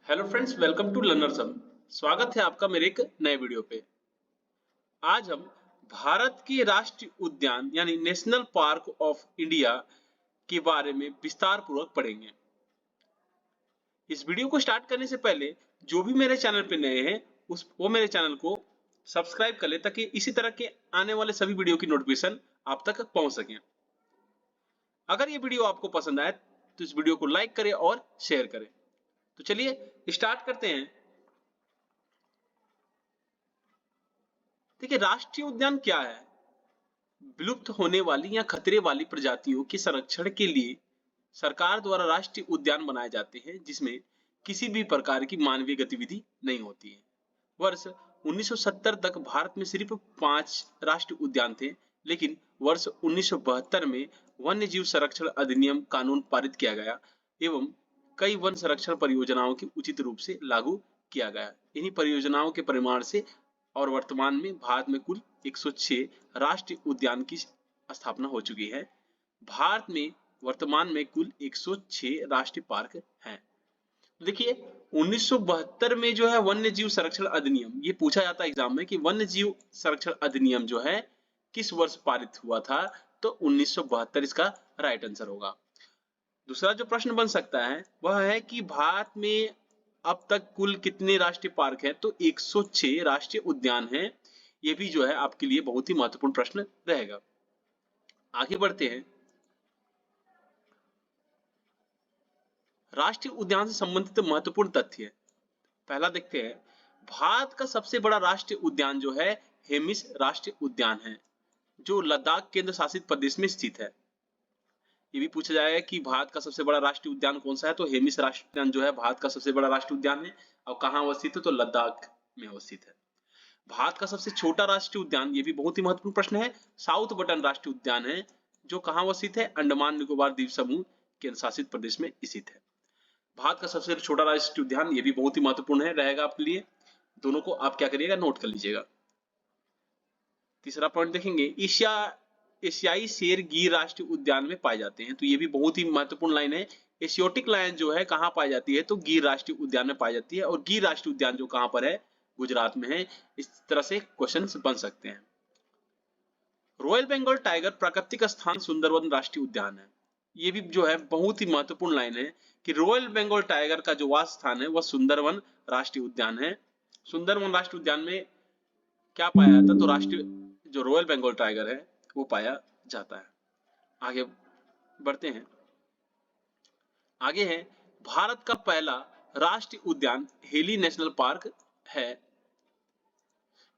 Hello friends, welcome to Learners Hub. स्वागत है आपका मेरे एक नए वीडियो पे। आज हम भारत के राष्ट्रीय उद्यान यानी नेशनल पार्क ऑफ इंडिया के बारे में विस्तार पूर्वक पढ़ेंगे। इस वीडियो को स्टार्ट करने से पहले जो भी मेरे चैनल पे नए हैं वो मेरे चैनल को सब्सक्राइब कर ले ताकि इसी तरह के आने वाले सभी वीडियो की नोटिफिकेशन आप तक पहुंच सके। अगर ये वीडियो आपको पसंद आए तो इस वीडियो को लाइक करें और शेयर करें। तो चलिए स्टार्ट करते हैं। देखिए, राष्ट्रीय उद्यान क्या है? विलुप्त होने वाली या खतरे वाली प्रजातियों के संरक्षण के लिए सरकार द्वारा राष्ट्रीय उद्यान बनाए जाते हैं जिसमें किसी भी प्रकार की मानवीय गतिविधि नहीं होती है। वर्ष 1970 तक भारत में सिर्फ 5 राष्ट्रीय उद्यान थे, लेकिन वर्ष 1972 में वन्य जीव संरक्षण अधिनियम कानून पारित किया गया एवं कई वन संरक्षण परियोजनाओं की उचित रूप से लागू किया गया। इन्हीं परियोजनाओं के परिमाण से और वर्तमान में भारत में कुल 106 राष्ट्रीय उद्यान की स्थापना हो चुकी है। भारत में वर्तमान में कुल 106 राष्ट्रीय पार्क हैं। देखिए, 1972 में जो है वन्य जीव संरक्षण अधिनियम, ये पूछा जाता है एग्जाम में कि वन्य जीव संरक्षण अधिनियम जो है किस वर्ष पारित हुआ था, तो 1972 इसका राइट आंसर होगा। दूसरा जो प्रश्न बन सकता है वह है कि भारत में अब तक कुल कितने राष्ट्रीय पार्क हैं, तो 106 राष्ट्रीय उद्यान हैं। ये भी जो है आपके लिए बहुत ही महत्वपूर्ण प्रश्न रहेगा। आगे बढ़ते हैं। राष्ट्रीय उद्यान से संबंधित महत्वपूर्ण तथ्य पहला देखते हैं। भारत का सबसे बड़ा राष्ट्रीय उद्यान जो है हेमिस राष्ट्रीय उद्यान है, जो लद्दाख केंद्र शासित प्रदेश में स्थित है। ये भी पूछा जाएगा कि भारत का सबसे बड़ा राष्ट्रीय उद्यान कौन सा है, तो हेमिस राष्ट्रीय उद्यान जो है भारत का सबसे बड़ा राष्ट्रीय उद्यान है और कहाँ अवस्थित है, तो लद्दाख में अवस्थित है। भारत का सबसे छोटा राष्ट्रीय उद्यान, ये भी बहुत ही महत्वपूर्ण प्रश्न है, साउथ बटन राष्ट्रीय उद्यान है, जो कहाँ अवस्थित है, अंडमान निकोबार द्वीप समूह केंद्र शासित प्रदेश में स्थित है। भारत का सबसे छोटा राष्ट्रीय उद्यान, ये भी बहुत ही महत्वपूर्ण है रहेगा आपके लिए। दोनों को आप क्या करिएगा, नोट कर लीजिएगा। तीसरा पॉइंट देखेंगे, एशियाई शेर गिर राष्ट्रीय उद्यान में पाए जाते हैं, तो ये भी बहुत ही महत्वपूर्ण लाइन है। एशियोटिक लायन जो है कहाँ पाई जाती है, तो गिर राष्ट्रीय उद्यान में पाई जाती है, और गिर राष्ट्रीय उद्यान जो कहाँ पर है, गुजरात में है। इस तरह से क्वेश्चंस बन सकते हैं। रॉयल बंगाल टाइगर प्राकृतिक स्थान सुंदरवन राष्ट्रीय उद्यान है। ये भी जो है बहुत ही महत्वपूर्ण लाइन है कि रॉयल बंगाल टाइगर का जो वास स्थान है वह सुंदरवन राष्ट्रीय उद्यान है। सुंदरवन राष्ट्रीय उद्यान में क्या पाया जाता है, तो राष्ट्रीय जो रॉयल बंगाल टाइगर है वो पाया जाता है। आगे बढ़ते हैं। आगे है, भारत का पहला राष्ट्रीय उद्यान हेली नेशनल पार्क है,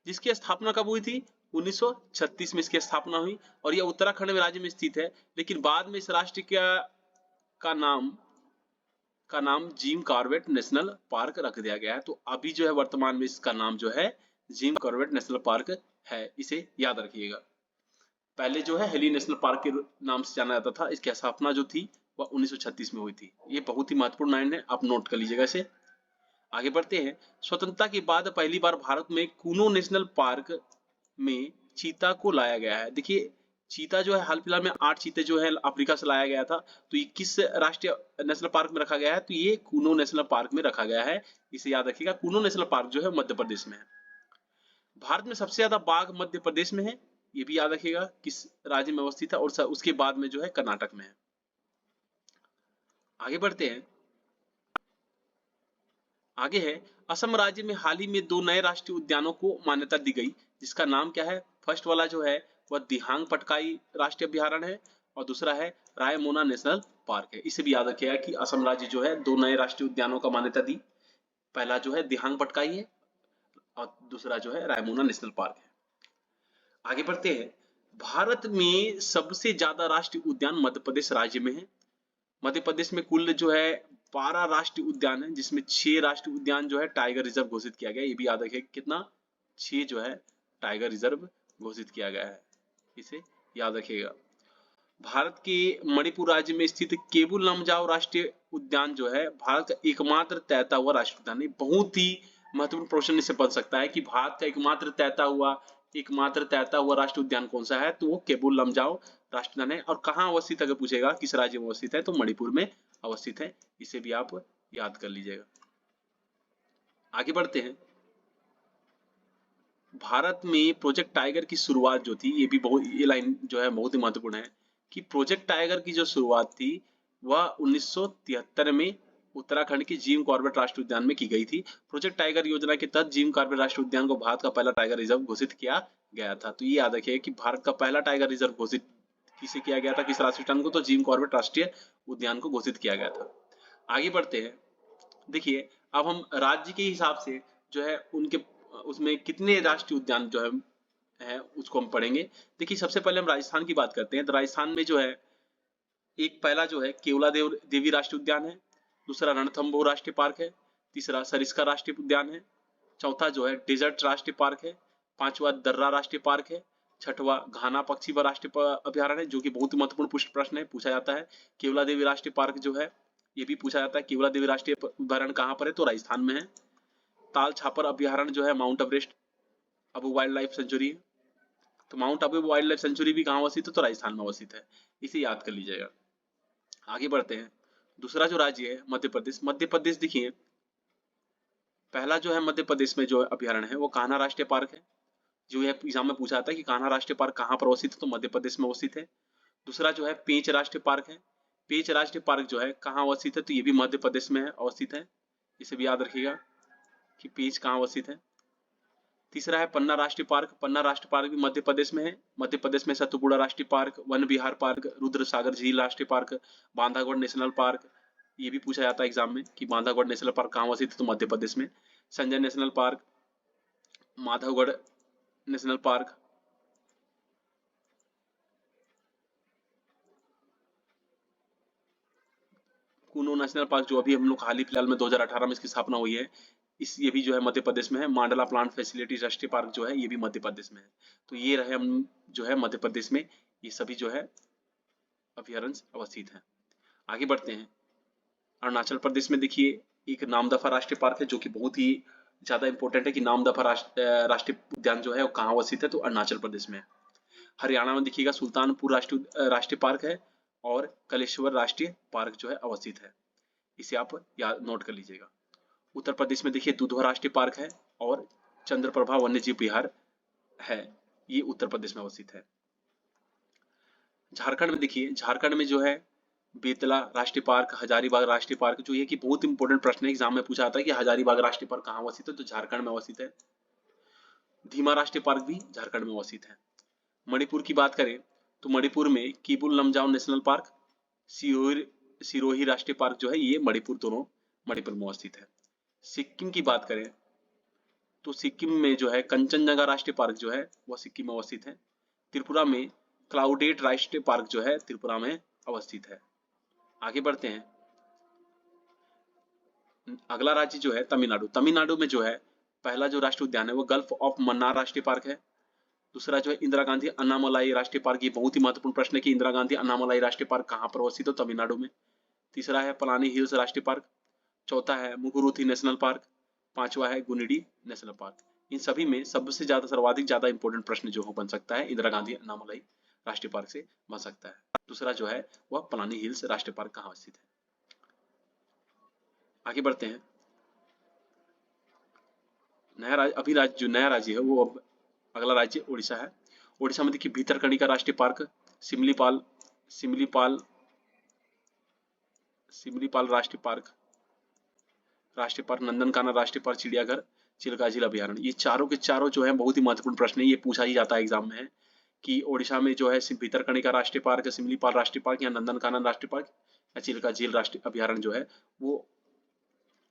जिसकी स्थापना कब हुई थी, 1936 में इसकी स्थापना हुई, और यह उत्तराखंड में राज्य में स्थित है। लेकिन बाद में इस राष्ट्रीय का नाम जिम कॉर्बेट नेशनल पार्क रख दिया गया है। तो अभी जो है वर्तमान में इसका नाम जो है जिम कॉर्बेट नेशनल पार्क है, इसे याद रखिएगा। पहले जो है हेली नेशनल पार्क के नाम से जाना जाता था। इसकी स्थापना जो थी वह 1936 में हुई थी। ये बहुत ही महत्वपूर्ण लाइन है, आप नोट कर लीजिएगा इसे। आगे बढ़ते हैं। स्वतंत्रता के बाद पहली बार भारत में कूनो नेशनल पार्क में चीता को लाया गया है। देखिए, चीता जो है हाल फिलहाल में 8 चीते जो है अफ्रीका से लाया गया था। तो ये किस राष्ट्रीय नेशनल पार्क में रखा गया है, तो ये कूनो नेशनल पार्क में रखा गया है। इसे याद रखिएगा। कूनो नेशनल पार्क जो है मध्य प्रदेश में है। भारत में सबसे ज्यादा बाघ मध्य प्रदेश में है, ये भी याद रखिएगा किस राज्य में अवस्थित है, और उसके बाद में जो है कर्नाटक में है। आगे बढ़ते हैं। आगे है, असम राज्य में हाल ही में 2 नए राष्ट्रीय उद्यानों को मान्यता दी गई, जिसका नाम क्या है। फर्स्ट वाला जो है वह दिहांग पटकाई राष्ट्रीय अभ्यारण्य है, और दूसरा है रायमोना नेशनल पार्क है। इसे भी याद रखिएगा कि असम राज्य जो है 2 नए राष्ट्रीय उद्यानों का मान्यता दी। पहला जो है दिहांग पटकाई है और दूसरा जो है रायमोना नेशनल पार्क है। आगे बढ़ते हैं। भारत में सबसे ज्यादा राष्ट्रीय उद्यान मध्य प्रदेश राज्य में है। मध्य प्रदेश में कुल जो है 12 राष्ट्रीय उद्यान है, जिसमें 6 राष्ट्रीय उद्यान जो है टाइगर रिजर्व घोषित किया गया है। ये भी याद रखिए कितना, 6 जो है टाइगर रिजर्व घोषित किया गया है, इसे याद रखिएगा। भारत के मणिपुर राज्य में स्थित केबुल लमजाओ राष्ट्रीय उद्यान जो है भारत का एकमात्र तैरता हुआ राष्ट्रीय उद्यान है। बहुत ही महत्वपूर्ण प्रश्न इससे बन सकता है कि भारत का एकमात्र तैरता हुआ राष्ट्रीय उद्यान कौन सा है, तो वो केबुल लमजाओ राष्ट्रीय उद्यान है। और कहाँ अवस्थित, अगर पूछेगा किस राज्य में अवस्थित है, तो मणिपुर में अवस्थित है। इसे भी आप याद कर लीजिएगा। आगे बढ़ते हैं। भारत में प्रोजेक्ट टाइगर की शुरुआत जो थी, ये भी बहुत, ये लाइन जो है बहुत ही महत्वपूर्ण है कि प्रोजेक्ट टाइगर की जो शुरुआत थी वह 1973 में उत्तराखंड के जिम कॉर्बेट राष्ट्रीय उद्यान में की गई थी। प्रोजेक्ट टाइगर योजना के तहत जिम कॉर्बेट राष्ट्रीय उद्यान को भारत का पहला टाइगर रिजर्व घोषित किया गया था। तो ये याद रखिए कि भारत का पहला टाइगर रिजर्व घोषित किसे किया गया था, किस राष्ट्रीय उद्यान को, तो जिम कॉर्बेट राष्ट्रीय उद्यान को घोषित किया गया था। आगे बढ़ते हैं। देखिए, अब हम राज्य के हिसाब से जो है उनके उसमें कितने राष्ट्रीय उद्यान जो है उसको हम पढ़ेंगे। देखिए, सबसे पहले हम राजस्थान की बात करते हैं। तो राजस्थान में जो है एक पहला जो है केवला देवी राष्ट्रीय उद्यान है, दूसरा रणथंभौर राष्ट्रीय पार्क है, तीसरा सरिस्का राष्ट्रीय उद्यान है, चौथा जो है डेजर्ट राष्ट्रीय पार्क है, पांचवा दर्रा राष्ट्रीय पार्क है, छठवा घाना पक्षी व राष्ट्रीय अभ्यारण्य है, जो कि बहुत ही महत्वपूर्ण प्रश्न है, पूछा जाता है। केवला देवी राष्ट्रीय पार्क जो है ये भी पूछा जाता है, केवला देवी राष्ट्रीय अभ्यारण्य कहाँ पर है, तो राजस्थान में है। ताल छापर अभ्यारण्य जो है mount Everest Abu wild life sanctuary है। तो mount Abu wild life sanctuary भी कहाँ अवस्थित है, तो राजस्थान में अवस्थित है। इसे याद कर लीजिएगा। आगे बढ़ते हैं। दूसरा जो राज्य है मध्य प्रदेश। मध्य प्रदेश देखिए, पहला जो है मध्य प्रदेश में जो अभ्यारण्य है वो कान्हा राष्ट्रीय पार्क है। जो यह एग्जाम में पूछा था कि कान्हा राष्ट्रीय पार्क कहाँ पर अवस्थित है, तो मध्य प्रदेश में अवस्थित है। दूसरा जो है पेंच राष्ट्रीय पार्क है। पेंच राष्ट्रीय पार्क जो है कहाँ अवस्थित है, तो ये भी मध्य प्रदेश में है, अवस्थित है। इसे भी याद रखिएगा कि पेंच कहाँ अवस्थित है। तीसरा है पन्ना राष्ट्रीय पार्क। पन्ना राष्ट्रीय पार्क भी मध्य प्रदेश में है। मध्य प्रदेश में सतपुड़ा राष्ट्रीय पार्क, वन विहार पार्क, रुद्र सागर झील राष्ट्रीय पार्क, बांधागढ़ नेशनल पार्क, ये भी पूछा जाता है एग्जाम में कि बांधागढ़ नेशनल पार्क कहाँ अवस्थित है, तो मध्य प्रदेश में। Sanjay national park, Madhavgarh national park, Kuno national park जो अभी हम लोग हाल ही फिलहाल में 2018 में इसकी स्थापना हुई है, ये भी जो है मध्य प्रदेश में है। मांडला प्लांट फैसिलिटी राष्ट्रीय पार्क जो है ये भी मध्य प्रदेश में है। तो ये रहे हम जो है मध्य प्रदेश में ये सभी जो है अभ्यारण्य अवस्थित है। आगे बढ़ते हैं। अरुणाचल प्रदेश में देखिए एक नामदफा राष्ट्रीय पार्क है, जो कि बहुत ही ज्यादा इंपॉर्टेंट है कि नामदफा राष्ट्रीय उद्यान जो है वो कहाँ अवस्थित है, तो अरुणाचल प्रदेश में है। हरियाणा में देखिएगा सुल्तानपुर राष्ट्रीय पार्क है और कलेश्वर राष्ट्रीय पार्क जो है अवस्थित है। इसे आप याद नोट कर लीजिएगा। उत्तर प्रदेश में देखिए दुधवा राष्ट्रीय पार्क है और चंद्रप्रभा वन्यजीव विहार है, ये उत्तर प्रदेश में अवस्थित है। झारखंड में देखिए, झारखंड में जो है बेतला राष्ट्रीय पार्क, हजारीबाग राष्ट्रीय पार्क, जो ये कि बहुत इंपॉर्टेंट प्रश्न है, एग्जाम में पूछा जाता है कि हजारीबाग राष्ट्रीय पार्क कहाँ अवस्थित है, तो झारखंड में अवस्थित है। धीमा राष्ट्रीय पार्क भी झारखंड में अवस्थित है। मणिपुर की बात करें तो मणिपुर में किबुल लमजाओ नेशनल पार्क, सिरोही राष्ट्रीय पार्क जो है ये मणिपुर, दोनों मणिपुर में अवस्थित है। सिक्किम की बात करें तो सिक्किम में जो है कंचनजंगा राष्ट्रीय पार्क जो है वह सिक्किम में अवस्थित है। त्रिपुरा में क्लाउडेट राष्ट्रीय पार्क जो है त्रिपुरा में अवस्थित है। आगे बढ़ते हैं। अगला राज्य जो है तमिलनाडु। तमिलनाडु में जो है पहला जो राष्ट्रीय उद्यान है वो गल्फ ऑफ मन्नार राष्ट्रीय पार्क है। दूसरा जो है इंदिरा गांधी अन्नामलाई राष्ट्रीय पार्क, ये बहुत ही महत्वपूर्ण प्रश्न है कि इंदिरा गांधी अन्नामलाई राष्ट्रीय पार्क कहाँ पर अवस्थित हो, तमिलनाडु में। तीसरा है पलानी हिल्स राष्ट्रीय पार्क, चौथा है मुगुरुथी नेशनल पार्क, पांचवा है गुनिडी नेशनल पार्क। इन सभी में सबसे ज्यादा सर्वाधिक ज्यादा इंपॉर्टेंट प्रश्न जो बन सकता है इंदिरा गांधी अन्नामलाई राष्ट्रीय पार्क से बन सकता है। दूसरा जो है वह पलानी हिल्स राष्ट्रीय पार्क कहाँ स्थित है। आगे बढ़ते हैं। अभी जो नया राज्य है वो अगला राज्य उड़ीसा है। उड़ीसा में देखिए भीतरकनिका राष्ट्रीय पार्क, सिमलीपाल सिमलीपाल सिमलीपाल राष्ट्रीय पार्क, नंदनकानन राष्ट्रीय पार्क, चिड़ियाघर, चिल्का झील अभ्यारण्य, ये चारों के चारों जो है बहुत ही महत्वपूर्ण प्रश्न है, ये पूछा ही जाता है एग्जाम में कि ओडिशा में जो है भीतरकनिका राष्ट्रीय पार्क, सिमलीपाल राष्ट्रीय पार्क या नंदनकानन राष्ट्रीय पार्क या चिल्का झील राष्ट्रीय अभ्यारण्य जो है वो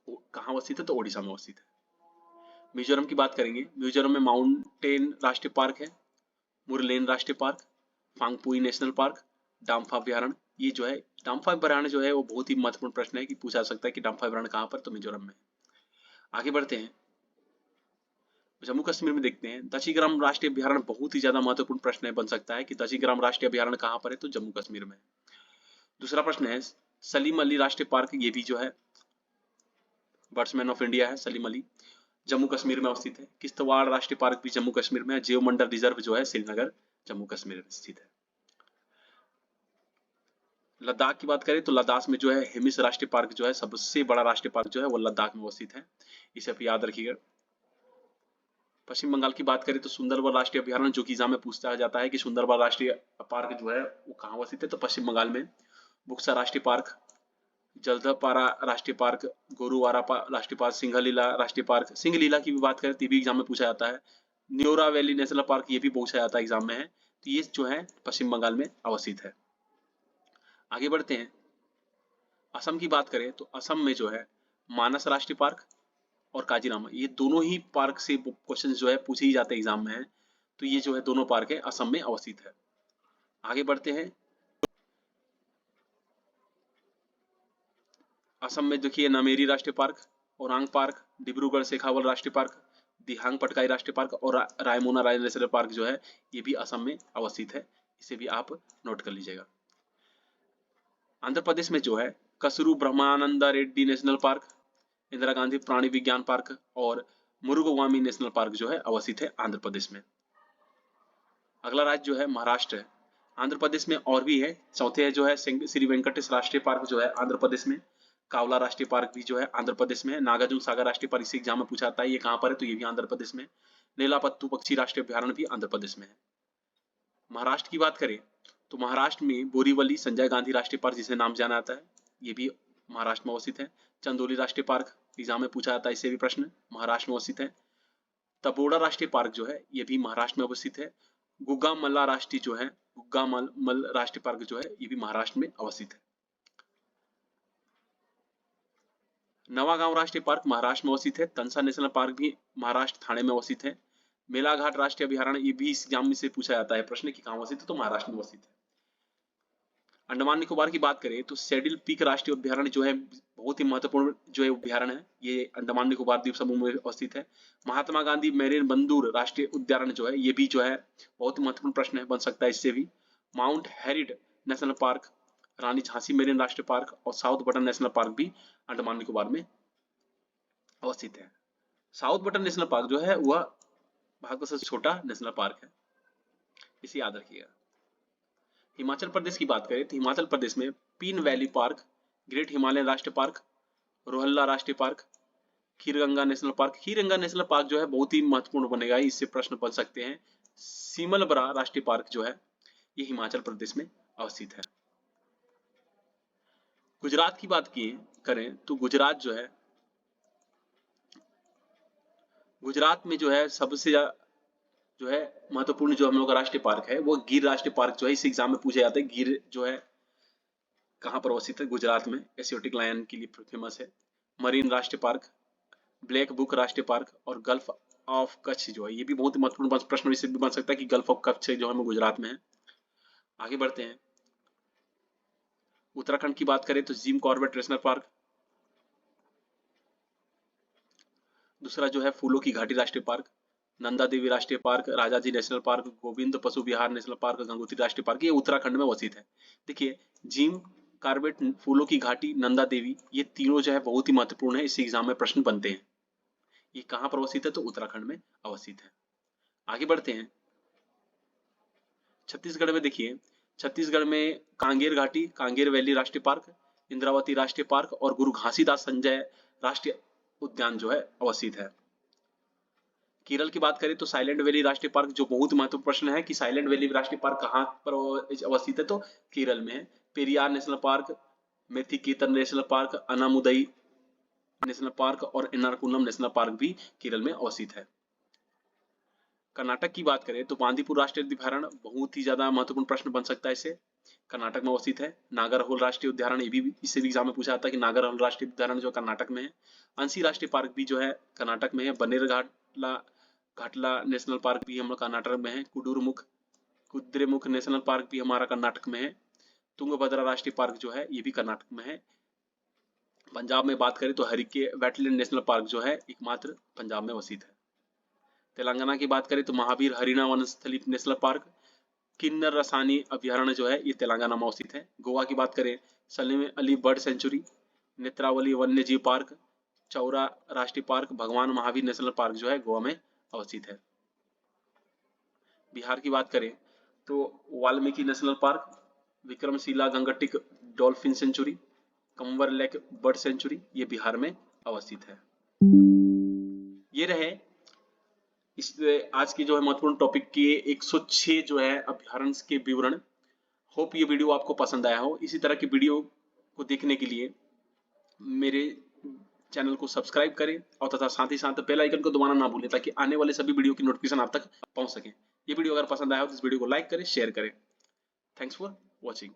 कहाँ अवस्थित है, तो ओडिशा में अवस्थित है। मिजोरम की बात करेंगे। मिजोरम में माउंटेन राष्ट्रीय पार्क है, मुरलेन राष्ट्रीय पार्क, फांगपुई नेशनल पार्क, डाम्फा अभ्यारण्य। ये जो है डाम्फा अभ्यारण्य जो है वो बहुत ही महत्वपूर्ण प्रश्न है कि पूछा सकता है कि डाम्फा अभ्यारण्य कहाँ पर, तो मिजोरम में। आगे बढ़ते हैं। जम्मू कश्मीर में देखते हैं दशीग्राम राष्ट्रीय अभ्यारण्य, बहुत ही ज्यादा महत्वपूर्ण प्रश्न है, बन सकता है कि दशीग्राम राष्ट्रीय अभ्यारण्य कहाँ पर है, तो जम्मू कश्मीर में। दूसरा प्रश्न है सलीम अली राष्ट्रीय पार्क, ये भी जो है बर्ड्समैन ऑफ इंडिया है सलीम अली, जम्मू कश्मीर में अवस्थित है। किश्तवाड़ राष्ट्रीय पार्क भी जम्मू कश्मीर में है। जीव मंडल रिजर्व जो है श्रीनगर जम्मू कश्मीर में स्थित है। लद्दाख की बात करें तो लद्दाख में जो है हेमिस राष्ट्रीय पार्क जो है सबसे बड़ा राष्ट्रीय पार्क जो है वो लद्दाख में अवस्थित है, इसे आप याद रखिएगा। पश्चिम बंगाल की बात करें तो सुंदरबन राष्ट्रीय अभयारण्य, जो कि एग्जाम में पूछा जाता है कि सुंदरबन राष्ट्रीय पार्क जो है वो कहाँ अवस्थित है, तो पश्चिम बंगाल में। बुक्सा राष्ट्रीय पार्क, जलदापारा राष्ट्रीय पार्क, गोरुवारा राष्ट्रीय पार्क, सिंघलीला राष्ट्रीय पार्क, सिंघलीला की भी बात करें तो भी एग्जाम में पूछा जाता है। न्योरा वैली नेशनल पार्क, ये भी पूछा जाता है एग्जाम में है, तो ये जो है पश्चिम बंगाल में अवस्थित है। आगे बढ़ते हैं, असम की बात करें तो असम में जो है मानस राष्ट्रीय पार्क और काजीरामा, ये दोनों ही पार्क से क्वेश्चन जो है पूछे ही जाते हैं एग्जाम में है, तो ये जो है दोनों पार्क है असम में अवस्थित है। आगे बढ़ते हैं, असम में देखिए नामेरी राष्ट्रीय पार्क, ओरांग पार्क, डिब्रूगढ़ शेखावत राष्ट्रीय पार्क, दिहांग पटकाई राष्ट्रीय पार्क और रायमोना राय नेशनल पार्क जो है ये भी असम में अवस्थित है, इसे भी आप नोट कर लीजिएगा। आंध्र प्रदेश में जो है कसरू ब्रह्मानंदा रेड्डी नेशनल पार्क, इंदिरा गांधी प्राणी विज्ञान पार्क और मुरुगवामी नेशनल पार्क जो है अवस्थित है आंध्र प्रदेश में। अगला राज्य जो है महाराष्ट्र है। आंध्र प्रदेश में और भी है, चौथे है जो है श्री वेंकटेश राष्ट्रीय पार्क जो है आंध्र प्रदेश में। कावला राष्ट्रीय पार्क भी जो है आंध्र प्रदेश में है। नागार्जुन सागर राष्ट्रीय पार्क इस एग्जाम में पूछा जाता है, ये कहाँ पर है, तो ये भी आंध्र प्रदेश में। नीलापत्तू पक्षी राष्ट्रीय अभ्यारण्य भी आंध्र प्रदेश में है। महाराष्ट्र की बात करें तो महाराष्ट्र में बोरीवली संजय गांधी राष्ट्रीय पार्क, जिसे नाम जाना जाता है, ये भी महाराष्ट्र में अवस्थित है। चंदोली राष्ट्रीय पार्क एग्जाम में पूछा जाता है, इससे भी प्रश्न, महाराष्ट्र में अवस्थित है। तपोड़ा राष्ट्रीय पार्क जो है ये भी महाराष्ट्र में अवस्थित है। गुग्गा मल्ला राष्ट्रीय जो है गुग्गा मल राष्ट्रीय पार्क जो है ये भी महाराष्ट्र में अवस्थित है। नवागांव राष्ट्रीय पार्क महाराष्ट्र में अवस्थित है। तंसा नेशनल पार्क भी महाराष्ट्र थाने में अवस्थित है। मेलाघाट राष्ट्रीय अभयारण्य, ये भी इस एग्जाम से पूछा जाता है प्रश्न की कहाँ अवस्थित है, तो महाराष्ट्र में अवस्थित है। अंडमान निकोबार की बात करें तो सैडिल पीक राष्ट्रीय अभयारण्य जो है बहुत ही महत्वपूर्ण जो है अभयारण्य है, ये अंडमान निकोबार द्वीप समूह में अवस्थित है। महात्मा गांधी मेरिन बंदूर राष्ट्रीय उद्यान जो है ये भी जो है बहुत ही महत्वपूर्ण प्रश्न है, बन सकता है इससे भी। माउंट हेरिड नेशनल पार्क, रानी झांसी मेरिन राष्ट्रीय पार्क और साउथ बटन नेशनल पार्क भी अंडमान निकोबार में अवस्थित है। साउथ बटन नेशनल पार्क जो है वह भारत का सबसे छोटा नेशनल पार्क है, इसे याद रखिएगा। हिमाचल प्रदेश की बात करें तो हिमाचल प्रदेश में पीन वैली पार्क, ग्रेट हिमालयन राष्ट्रीय पार्क, रोहल्ला राष्ट्रीय park, Kheerganga national park. Kheerganga national park जो है बहुत ही महत्वपूर्ण बनेगा, इससे प्रश्न बन सकते हैं। सीमलबरा राष्ट्रीय पार्क जो है ये हिमाचल प्रदेश में अवस्थित है। गुजरात की बात की करें तो गुजरात जो है, गुजरात में जो है सबसे जो है महत्वपूर्ण जो हम लोग का राष्ट्रीय पार्क है वो गिर राष्ट्रीय पार्क जो है, इस एग्जाम में पूछे जाते हैं। गिर जो है कहाँ पर अवस्थित है, गुजरात में, एशियोटिक लायन के लिए फेमस है। मरीन राष्ट्रीय पार्क, ब्लैक बुक राष्ट्रीय पार्क और गल्फ ऑफ कच्छ जो है ये भी बहुत ही महत्वपूर्ण प्रश्न इससे भी बन सकता है कि गल्फ ऑफ कच्छ जो है गुजरात में है। आगे बढ़ते हैं, उत्तराखंड की बात करें तो जिम कॉर्बेट नेशनल पार्क, दूसरा जो है फूलों की घाटी राष्ट्रीय पार्क, नंदा देवी राष्ट्रीय park, Rajaji national park, Govind पशु विहार नेशनल पार्क, गंगोत्री राष्ट्रीय पार्क, ये उत्तराखंड में अवस्थित है। देखिए जिम कार्बेट, फूलों की घाटी, नंदा देवी, ये तीनों जो है बहुत ही महत्वपूर्ण है, इस एग्जाम में प्रश्न बनते हैं। ये कहाँ पर अवस्थित है, तो उत्तराखंड में अवस्थित है। आगे बढ़ते हैं, छत्तीसगढ़ में देखिए, छत्तीसगढ़ में कांगेर घाटी, कांगेर वैली राष्ट्रीय पार्क, इंद्रावती राष्ट्रीय पार्क और गुरु घासीदास संजय राष्ट्रीय उद्यान जो है अवस्थित है। केरल की बात करें तो साइलेंट वैली राष्ट्रीय पार्क, जो बहुत महत्वपूर्ण प्रश्न है कि साइलेंट वैली राष्ट्रीय पार्क कहाँ पर अवस्थित है, तो केरल में है। Periyar national park, Mathikettan national park, Anamudi national park और एर्नाकुलम नेशनल पार्क भी केरल में अवस्थित है। कर्नाटक की बात करें तो बांदीपुर राष्ट्रीय अभयारण्य बहुत ही ज्यादा महत्वपूर्ण प्रश्न बन सकता है, इसे कर्नाटक में अवस्थित है। नागरहोल राष्ट्रीय उद्यान, ये भी इससे भी एग्जाम में पूछा जाता है कि नागरहोल राष्ट्रीय उद्यान जो कर्नाटक में है। अंसी राष्ट्रीय पार्क भी जो है कर्नाटक में है। बनेर घाटला नेशनल पार्क भी हम लोग कर्नाटक में है। कुद्रेमुख नेशनल पार्क भी हमारा कर्नाटक में है। तुंगभद्रा राष्ट्रीय पार्क जो है ये भी कर्नाटक में है। पंजाब में बात करें तो हरिके वेटलैंड नेशनल पार्क जो है एकमात्र पंजाब में अवस्थित है। तेलंगाना की बात करें तो महावीर हरिना वनस्थली नेशनल पार्क, किन्नर रसानी अभयारण्य जो है ये तेलंगाना में अवस्थित है। गोवा की बात करें, सलीम अली बर्ड सेंचुरी, नेत्रावली वन्य जीव पार्क, चौरा राष्ट्रीय पार्क, भगवान महावीर नेशनल पार्क जो है गोवा में अवस्थित है। बिहार की बात करें तो Valmiki national park, Vikramshila gangetic dolphin sanctuary, Kanwar lake bird sanctuary, ये बिहार में अवस्थित है। ये रहे इस आज की जो है महत्वपूर्ण टॉपिक के 106 जो है अभ्यारण्य के विवरण। होप ये वीडियो आपको पसंद आया हो। इसी तरह की वीडियो को देखने के लिए मेरे चैनल को सब्सक्राइब करें और तथा साथ ही साथ बेल आइकन को दबाना ना भूलें ताकि आने वाले सभी वीडियो की नोटिफिकेशन आप तक पहुंच सके। ये वीडियो अगर पसंद आया हो तो इस वीडियो को लाइक करें, शेयर करें। Thanks for watching.